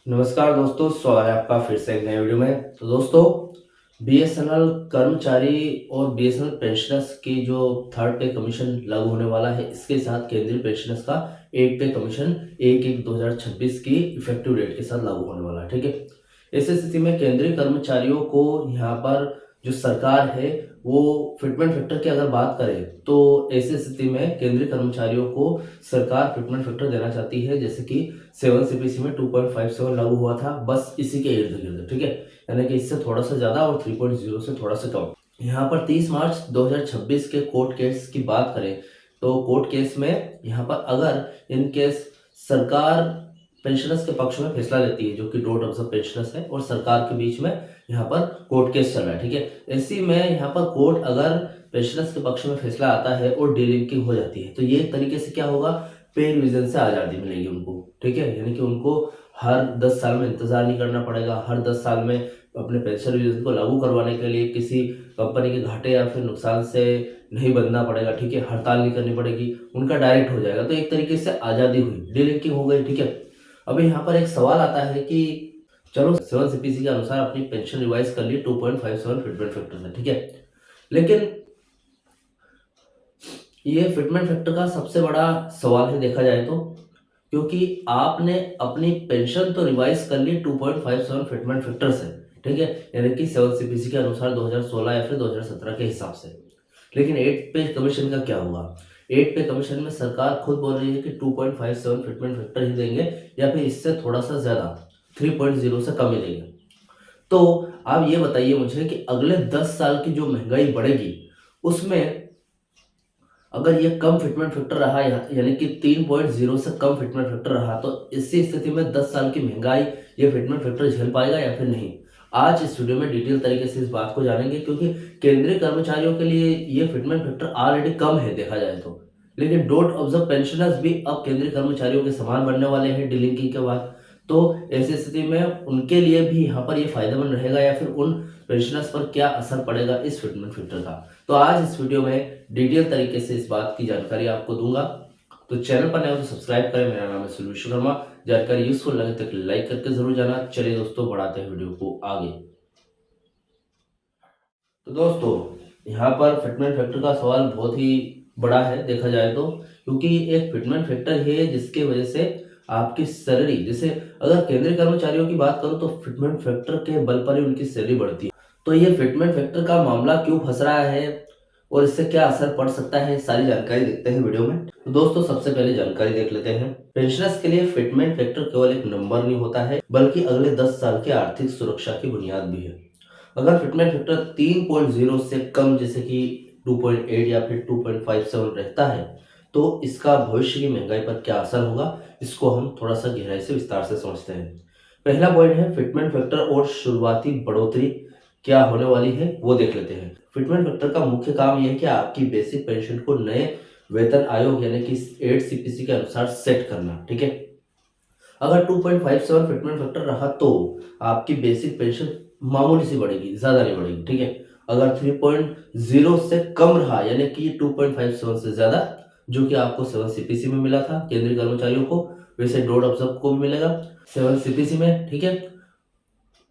नमस्कार दोस्तों, स्वागत है आपका फिर से एक नए वीडियो में। तो दोस्तों, बीएसएनएल कर्मचारी और बीएसएनएल पेंशनर्स की जो थर्ड पे कमीशन लागू होने वाला है, इसके साथ केंद्रीय पेंशनर्स का 8 पे कमीशन 1/1/2026 की इफेक्टिव डेट के साथ लागू होने वाला है। ठीक है, ऐसी स्थिति में केंद्रीय कर्मचारियों को यहाँ पर जो सरकार है वो फिटमेंट फैक्टर की अगर बात करें तो ऐसी स्थिति में केंद्रीय कर्मचारियों को सरकार फिटमेंट फैक्टर देना चाहती है, जैसे कि 7 सीपीसी में 2.57 लागू हुआ था, बस इसी के इर्द गिर्द। ठीक है, यानी कि इससे थोड़ा सा ज्यादा और 3.0 से थोड़ा सा कम। यहाँ पर 30 मार्च 2026 के कोर्ट केस की बात करें तो कोर्ट केस में यहाँ पर अगर इन केस सरकार पेंशनर्स के पक्ष में फैसला लेती है, जो कि डॉट ऑब्जर्व पेंशनर्स है और सरकार के बीच में यहाँ पर कोर्ट केस चल रहा है। ठीक है, ऐसी में यहाँ पर कोर्ट अगर पेंशनर्स के पक्ष में फैसला आता है और डीलिंकिंग हो जाती है तो ये एक तरीके से क्या होगा, पे रिवीजन से आज़ादी मिलेगी उनको। ठीक है, यानी कि उनको हर 10 साल में इंतजार नहीं करना पड़ेगा, हर 10 साल में अपने पेंशन रिवीजन को लागू करवाने के लिए किसी कंपनी के घाटे या फिर नुकसान से नहीं बंधना पड़ेगा। ठीक है, हड़ताल नहीं करनी पड़ेगी, उनका डायरेक्ट हो जाएगा। तो एक तरीके से आज़ादी हुई, डीलिंकिंग हो गई। ठीक है, अभी यहाँ पर एक सवाल आता है कि चलो 7 सीपीसी के अनुसार अपनी पेंशन रिवाइज कर ली 2.57 फिटमेंट फैक्टर से। ठीक है, लेकिन ये फिटमेंट फैक्टर का सबसे बड़ा सवाल है देखा जाए तो, क्योंकि आपने अपनी पेंशन तो रिवाइज कर ली 2.57 फिटमेंट फैक्टर से। ठीक है, यानी कि 7 सीपीसी के अनुसार 2016 या फिर 2017 के हिसाब से, लेकिन 8 पे कमीशन का क्या हुआ? 8 पे कमीशन में सरकार खुद बोल रही है कि 2.57 फिटमेंट फैक्टर ही देंगे या फिर इससे थोड़ा सा ज्यादा 3.0 से कम ही देंगे। तो आप ये बताइए मुझे कि अगले 10 साल की जो महंगाई बढ़ेगी उसमें अगर ये कम फिटमेंट फैक्टर रहा यानी कि 3.0 से कम फिटमेंट फैक्टर रहा तो इसी स्थिति में 10 साल की महंगाई ये फिटमेंट फैक्टर झेल पाएगा या फिर नहीं? आज इस वीडियो में डिटेल तरीके से इस बात को जानेंगे, क्योंकि केंद्रीय कर्मचारियों के लिए ये फिटमेंट फैक्टर ऑलरेडी कम है देखा जाए तो, लेकिन डोट ऑब्जर्व पेंशनर्स भी अब केंद्रीय कर्मचारियों के समान बनने वाले हैं डीलिंकिंग के बाद। तो ऐसी स्थिति में उनके लिए भी यहाँ पर ये फायदेमंद रहेगा या फिर उन पेंशनर्स पर क्या असर पड़ेगा इस फिटमेंट फैक्टर का, तो आज इस वीडियो में डिटेल तरीके से इस बात की जानकारी आपको दूंगा। तो चैनल पर नए हो तो सब्सक्राइब करें। मेरा नाम है सुनील विश्वकर्मा। जानकारी यूजफुल लगे तो लाइक करके जरूर जाना। चलिए दोस्तों, बढ़ाते हैं वीडियो को आगे। तो दोस्तों, यहाँ पर फिटमेंट फैक्टर का सवाल बहुत ही बड़ा है देखा जाए तो, क्योंकि एक फिटमेंट फैक्टर है जिसके वजह से आपकी सैलरी, जैसे अगर केंद्रीय कर्मचारियों की बात करूं तो फिटमेंट फैक्टर के बल पर ही उनकी सैलरी बढ़ती है। तो ये फिटमेंट फैक्टर का मामला क्यों फंस रहा है और इससे क्या असर पड़ सकता है, सारी जानकारी देखते हैं वीडियो में। तो दोस्तों, सबसे पहले जानकारी देख लेते हैं। पेंशनर्स के लिए फिटमेंट फैक्टर केवल एक नंबर नहीं होता है, बल्कि अगले 10 साल की आर्थिक सुरक्षा की बुनियाद भी है। अगर फिटमेंट फैक्टर 3.0 से कम, जैसे कि 2.8 या फिर 2.57 रहता है, तो इसका भविष्य की महंगाई पर क्या असर होगा, इसको हम थोड़ा सा गहराई से विस्तार से समझते हैं। पहला पॉइंट है फिटमेंट फैक्टर और शुरुआती बढ़ोतरी क्या होने वाली है वो देख लेते हैं। फिटमेंट फैक्टर का मुख्य काम यह है कि आपकी बेसिक पेंशन को नए वेतन आयोग यानी कि 8 सीपीसी के अनुसार सेट करना। ठीक है, अगर 2.57 फिटमेंट फैक्टर रहा तो आपकी बेसिक पेंशन मामूली सी बढ़ेगी, ज्यादा नहीं बढ़ेगी। ठीक है, अगर 3.0 से कम रहा यानी कि 2.57 से ज्यादा, जो कि आपको 7 सीपीसी में मिला था केंद्रीय कर्मचारियों को, वैसे डॉट ऑब्जर्व को भी मिलेगा 7 सीपीसी में। ठीक है,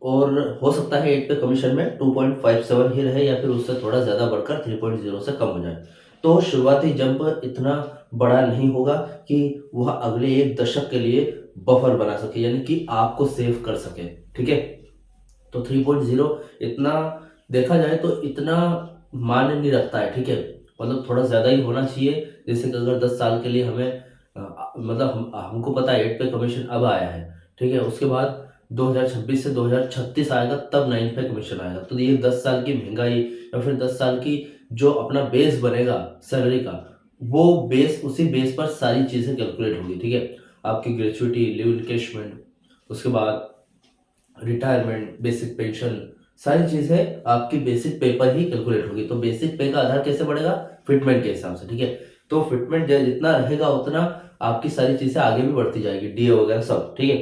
और हो सकता है 8 पे कमीशन में 2.57 ही रहे या फिर उससे थोड़ा ज्यादा बढ़कर 3.0 से कम हो जाए। तो शुरुआती जंप इतना बड़ा नहीं होगा कि वह अगले एक दशक के लिए बफर बना सके, यानी कि आपको सेव कर सके। ठीक है, तो 3.0 इतना देखा जाए तो इतना मान्य नहीं रखता है। ठीक है, मतलब थोड़ा ज्यादा ही होना चाहिए। जैसे कि अगर 10 साल के लिए हमें मतलब हमको पता है 8 पे कमीशन अब आया है। ठीक है, उसके बाद 2026 से 2036 आएगा तब 9 पे कमीशन आएगा। तो ये 10 साल की महंगाई या फिर 10 साल की जो अपना बेस बनेगा सैलरी का, वो बेस, उसी बेस पर सारी चीजें कैलकुलेट होगी। ठीक है, आपकी ग्रेचुइटी, लीव इनकेशमेंट, उसके बाद रिटायरमेंट, बेसिक पेंशन, सारी चीजें आपकी बेसिक पे पर ही कैलकुलेट होगी। तो बेसिक पे का आधार कैसे बढ़ेगा? फिटमेंट के हिसाब से। ठीक है, तो फिटमेंट जितना रहेगा उतना आपकी सारी चीजें आगे भी बढ़ती जाएगी, डीए वगैरह सब। ठीक है,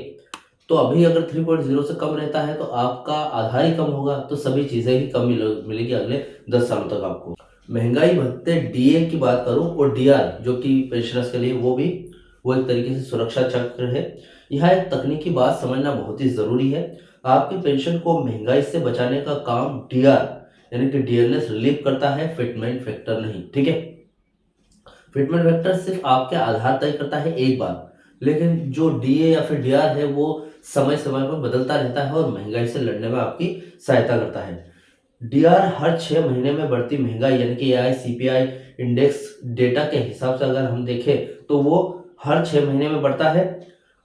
तो अभी अगर 3.0 से कम रहता है तो आपका आधार ही कम होगा, तो सभी चीजें ही कम मिलेगी अगले 10 सालों तक आपको। महंगाई भत्ते डीए की बात करूं और डीआर जो कि पेंशनर्स के लिए, वो एक तरीके से सुरक्षा चक्र है। यह एक तकनीकी बात समझना बहुत ही ज़रूरी है। आपकी पेंशन को महंगाई से बचाने का काम डीआर यानी कि डियरनेस रिलीव करता है, फिटमेंट फैक्टर नहीं। ठीक है, फिटमेंट फैक्टर सिर्फ आपके आधार तय करता है एक बार, लेकिन जो डीए या फिर डीआर है वो समय समय पर बदलता रहता है और महंगाई से लड़ने में आपकी सहायता करता है। डीआर हर 6 महीने में बढ़ती महंगाई यानी कि एआई सीपीआई इंडेक्स डेटा के हिसाब से अगर हम देखें तो वो हर 6 महीने में बढ़ता है।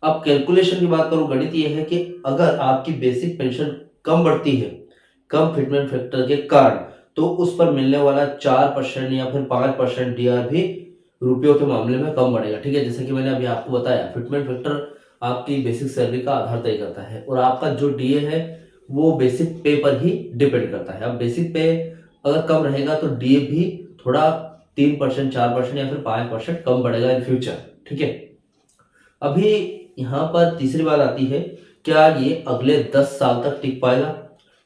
अब कैलकुलेशन की बात करूं, गणित ये है कि अगर आपकी बेसिक पेंशन कम बढ़ती है कम फिटमेंट फैक्टर के कारण, तो उस पर मिलने वाला 4% या फिर 5% डीआर भी रुपयों के मामले में कम बढ़ेगा। ठीक है, जैसे कि मैंने अभी आपको बताया, फिटमेंट फैक्टर आपकी बेसिक सैलरी का आधार तय करता है और आपका जो डीए है वो बेसिक पे पर ही डिपेंड करता है। अब बेसिक पे अगर कम रहेगा तो डीए भी थोड़ा 3%, 4% या फिर 5% कम बढ़ेगा इन फ्यूचर। ठीक है, अभी यहाँ पर तीसरी बात आती है, क्या ये अगले 10 साल तक टिक पाएगा?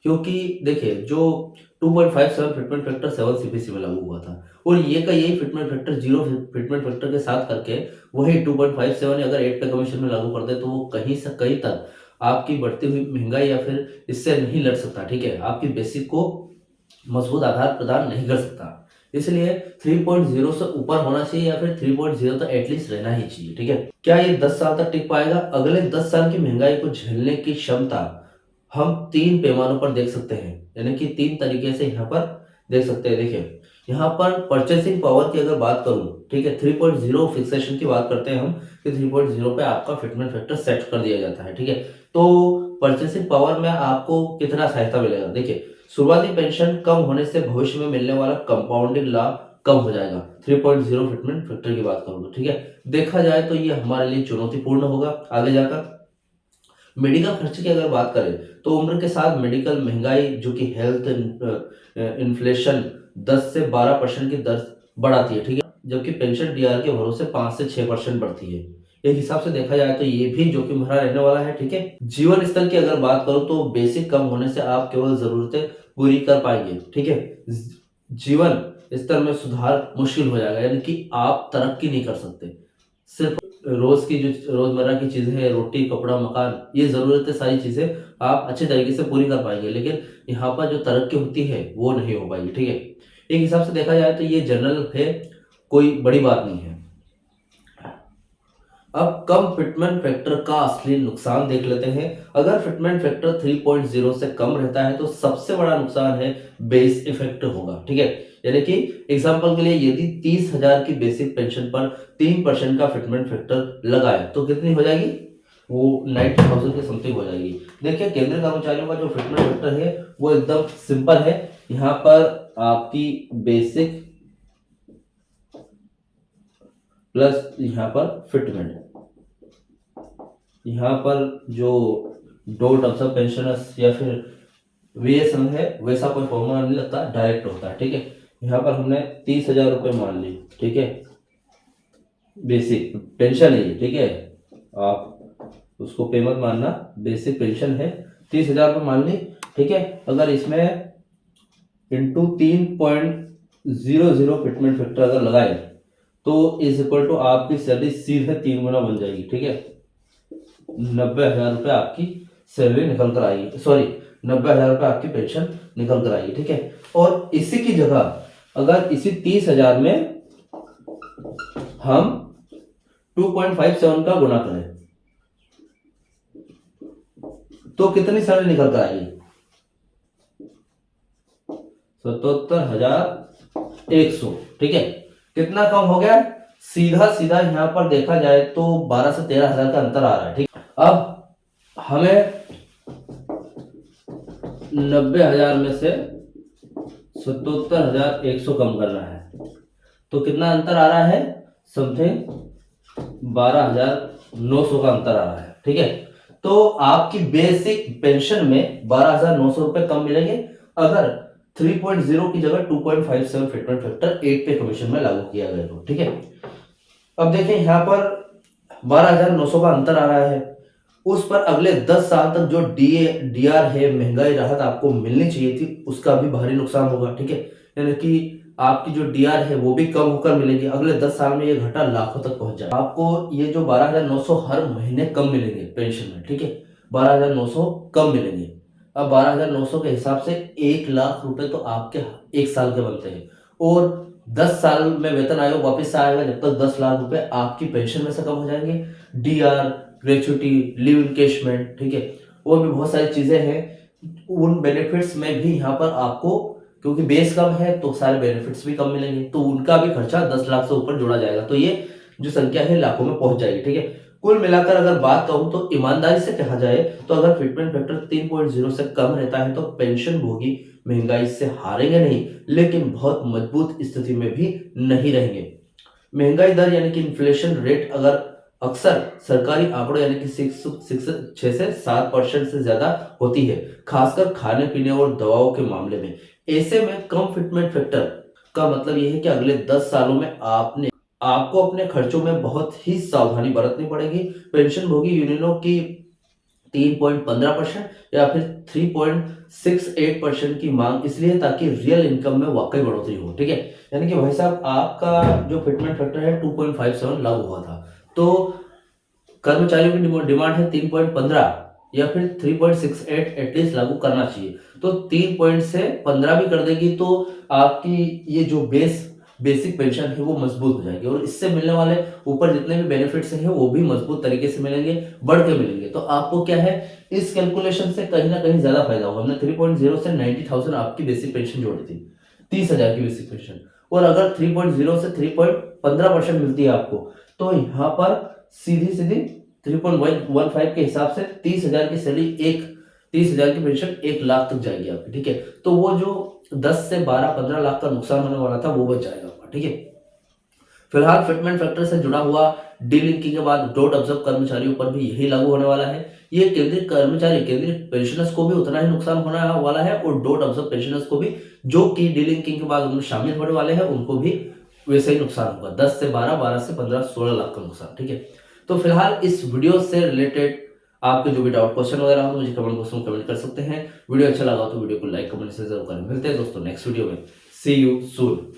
क्योंकि देखिए, जो 2.57 फिटमेंट फैक्टर 7 सीपीसी में लागू हुआ था और ये का यही फिटमेंट फैक्टर 0 फिटमेंट फैक्टर के साथ करके वही 2.57 अगर 8 पे कमीशन में लागू कर दे तो वो कहीं से कहीं तक आपकी बढ़ती हुई महंगाई या फिर इससे नहीं लड़ सकता। ठीक है, आपकी बेसिक को मजबूत आधार प्रदान नहीं कर सकता। इसलिए 3.0 से ऊपर होना चाहिए या फिर 3.0 तो एटलीस्ट रहना ही चाहिए। ठीक है, क्या ये 10 साल तक टिक पाएगा? अगले 10 साल की महंगाई को झेलने की क्षमता हम 3 पैमानों पर देख सकते हैं, यानी कि 3 तरीके से यहाँ पर देख सकते हैं। देखिए, यहाँ पर परचेसिंग पावर की अगर बात करूं, ठीक है, 3.0 फिक्सेशन की बात करते हैं हम कि 3.0 पे आपका फिटमेंट फैक्टर सेट कर दिया जाता है। ठीक है, तो परचेसिंग पावर में आपको कितना सहायता मिलेगा? देखिए, शुरुआती पेंशन कम होने से भविष्य में मिलने वाला कंपाउंडिंग लाभ कम हो जाएगा। 3.0 फिटमेंट फैक्टर की बात करूँ तो ठीक है, देखा जाए तो ये हमारे लिए चुनौतीपूर्ण होगा आगे जाकर। मेडिकल खर्च की अगर बात करें तो उम्र के साथ मेडिकल महंगाई जो कि हेल्थ इन्फ्लेशन 10 से 12% की दर बढ़ाती है। ठीक है, जबकि पेंशन डीआर के भरोसे 5 से 6% बढ़ती है। एक हिसाब से देखा जाए तो ये भी जोखिम भरा रहने वाला है। ठीक है, जीवन स्तर की अगर बात करो तो बेसिक कम होने से आप केवल जरूरतें पूरी कर पाएंगे। ठीक है, जीवन स्तर में सुधार मुश्किल हो जाएगा, यानी कि आप तरक्की नहीं कर सकते। सिर्फ रोज की जो रोजमर्रा की चीजें हैं, रोटी कपड़ा मकान, ये जरूरतें सारी चीजें आप अच्छे तरीके से पूरी कर पाएंगे, लेकिन यहाँ पर जो तरक्की होती है वो नहीं हो पाएगी। ठीक है, एक हिसाब से देखा जाए तो ये जनरल है, कोई बड़ी बात नहीं है। अब कम फिटमेंट फैक्टर का असली नुकसान देख लेते हैं। अगर फिटमेंट फैक्टर 3.0 से कम रहता है तो सबसे बड़ा नुकसान है बेस इफेक्ट होगा। ठीक है, यानी कि एग्जांपल के लिए यदि 30,000 की बेसिक पेंशन पर 3% का फिटमेंट फैक्टर लगाए तो कितनी हो जाएगी? वो 90,000 के समथिंग हो जाएगी। देखिए, केंद्रीय कर्मचारियों का जो फिटमेंट फैक्टर है वो एकदम सिंपल है। यहाँ पर आपकी बेसिक प्लस यहाँ पर फिटमेंट, यहाँ पर जो डोट ऑफ पेंशनर्स या फिर वीएसएम है वैसा कोई फॉर्मूला नहीं लगता, डायरेक्ट होता है। ठीक है, यहाँ पर हमने 30,000 रुपये मान ली। ठीक है, बेसिक पेंशन है ये। ठीक है, आप उसको पे मत मानना, बेसिक पेंशन है, 30,000 रुपये मान ली। ठीक है, अगर इसमें इंटू 3.00 फिटमेंट फैक्टर अगर लगाए तो इज इक्वल टू आपकी सैलरी सीधे 3 गुना बन जाएगी। ठीक है, 90,000 रुपये आपकी सैलरी निकल कर आएगी, सॉरी 90,000 रुपये आपकी पेंशन निकल कर आएगी। ठीक है, और इसी की जगह अगर इसी 30,000 में हम 2.57 का गुणा करें तो कितनी सैलरी निकल कर आएगी? 77,100। ठीक है, कितना कम हो गया? सीधा सीधा यहाँ पर देखा जाए तो 12 से 13,000 का अंतर आ रहा है। ठीक, अब हमें 90,000 में से 77,100 कम करना है, तो कितना अंतर आ रहा है? समथिंग 12,900 का अंतर आ रहा है। ठीक है, तो आपकी बेसिक पेंशन में 12,900 रुपए कम मिलेंगे अगर 3.0 की जगह 2.57 फिटमेंट फैक्टर 8 पे कमीशन में लागू किया गया तो। ठीक है, अब देखें यहाँ पर 12,900 का अंतर आ रहा है, उस पर अगले 10 साल तक जो डीआर है, महंगाई राहत आपको मिलनी चाहिए थी, उसका भी भारी नुकसान होगा। ठीक है, यानी कि आपकी जो डीआर है वो भी कम होकर मिलेगी। अगले 10 साल में ये घटा लाखों तक पहुंच जाएगा। आपको ये जो 12,900 हर महीने कम मिलेंगे पेंशन में, ठीक है, 12,900 कम मिलेंगे। अब 12,900 के हिसाब से 1 लाख रुपए तो आपके 1 साल के बनते हैं, और 10 साल में वेतन आयोग वापस से आएगा जब तक 10 लाख रुपए आपकी पेंशन में से कम हो जाएंगे। डीआर, ग्रेच्युटी, लीव इनकेशमेंट, ठीक है, और भी बहुत सारी चीजें हैं। उन बेनिफिट्स में भी यहाँ पर आपको, क्योंकि बेस कम है तो सारे बेनिफिट्स भी कम मिलेंगे, तो उनका भी खर्चा 10 लाख से ऊपर जोड़ा जाएगा। तो ये जो संख्या है लाखों में पहुंच जाएगी, ठीक है। कुल मिलाकर अगर बात कहूं तो ईमानदारी से कहा जाए तो अगर फिटमेंट फैक्टर 3.0 से कम रहता है तो पेंशन भोगी महंगाई से हारेंगे नहीं, लेकिन बहुत मजबूत स्थिति में भी नहीं रहेंगे। महंगाई दर यानी कि इन्फ्लेशन रेट अगर अक्सर सरकारी आंकड़ों यानी कि 6 से 7% से ज्यादा होती है, खासकर खाने पीने और दवाओं के मामले में। ऐसे में कम फिटमेंट फैक्टर का मतलब यह है कि अगले 10 सालों में आपको अपने खर्चों में बहुत ही सावधानी बरतनी पड़ेगी। पेंशन भोगी यूनियनों की 3.15% या फिर 3.68% की मांग इसलिए ताकि रियल इनकम में वाकई बढ़ोतरी हो, ठीक है। यानी कि भाई साहब आपका जो फिटमेंट फैक्टर है 2.57 लागू हुआ था, तो कर्मचारियों की डिमांड है 3.15 या फिर 3.68 एटलीस्ट लागू करना चाहिए। तो 3 से 15 भी कर देगी तो आपकी ये जो बेसिक पेंशन है वो मजबूत हो जाएगी, और इससे मिलने वाले ऊपर जितने भी बेनिफिट्स हैं वो भी मजबूत तरीके से मिलेंगे, बढ़ के मिलेंगे। तो आपको क्या है, इस कैलकुलेशन से कहीं ना कहीं ज्यादा फायदा होगा। हमने 3.0 से 90,000 आपकी बेसिक पेंशन जोड़ी थी, 30,000 की बेसिक पेंशन, और अगर 3.0 से 3.15% मिलती है आपको, तो यहाँ पर सीधी 3.15 के हिसाब से 30,000 की सैलरी 30,000 की पेंशन 1 लाख तक जाएगी आपकी, ठीक है। तो वो जो 10 से 12-15 लाख का नुकसान होने वाला था वो बच जाएगा आपका, ठीक है। फिलहाल फिटमेंट फैक्टर से जुड़ा हुआ डीलिंकिंग के बाद डॉट ऑब्जर्व कर्मचारियों पर भी यही लागू होने वाला है। ये केंद्रीय पेंशनर्स को भी उतना ही नुकसान होने वाला है, और डॉट ऑब्जर्व पेंशनर्स को भी, जो कि डीलिंकिंग के बाद उनमें शामिल होने वाले हैं, उनको भी वैसे ही नुकसान होगा। 10 से 12, 12 से 15, 16 लाख का नुकसान, ठीक है। तो फिलहाल इस वीडियो से रिलेटेड आपके जो भी डाउट क्वेश्चन वगैरह हो मुझे कमेंट बॉक्स में कमेंट कर सकते हैं। वीडियो अच्छा लगा तो वीडियो को लाइक कमेंट से जरूर करें। मिलते हैं दोस्तों नेक्स्ट वीडियो में। सी यू सून।